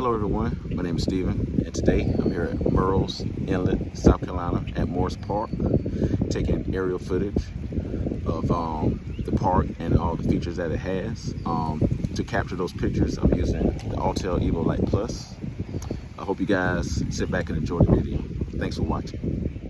Hello everyone, my name is Steven, and today I'm here at Murrells Inlet, South Carolina at Morse Park, taking aerial footage of the park and all the features that it has. To capture those pictures, I'm using the Autel Evo Light Plus. I hope you guys sit back and enjoy the video. Thanks for watching.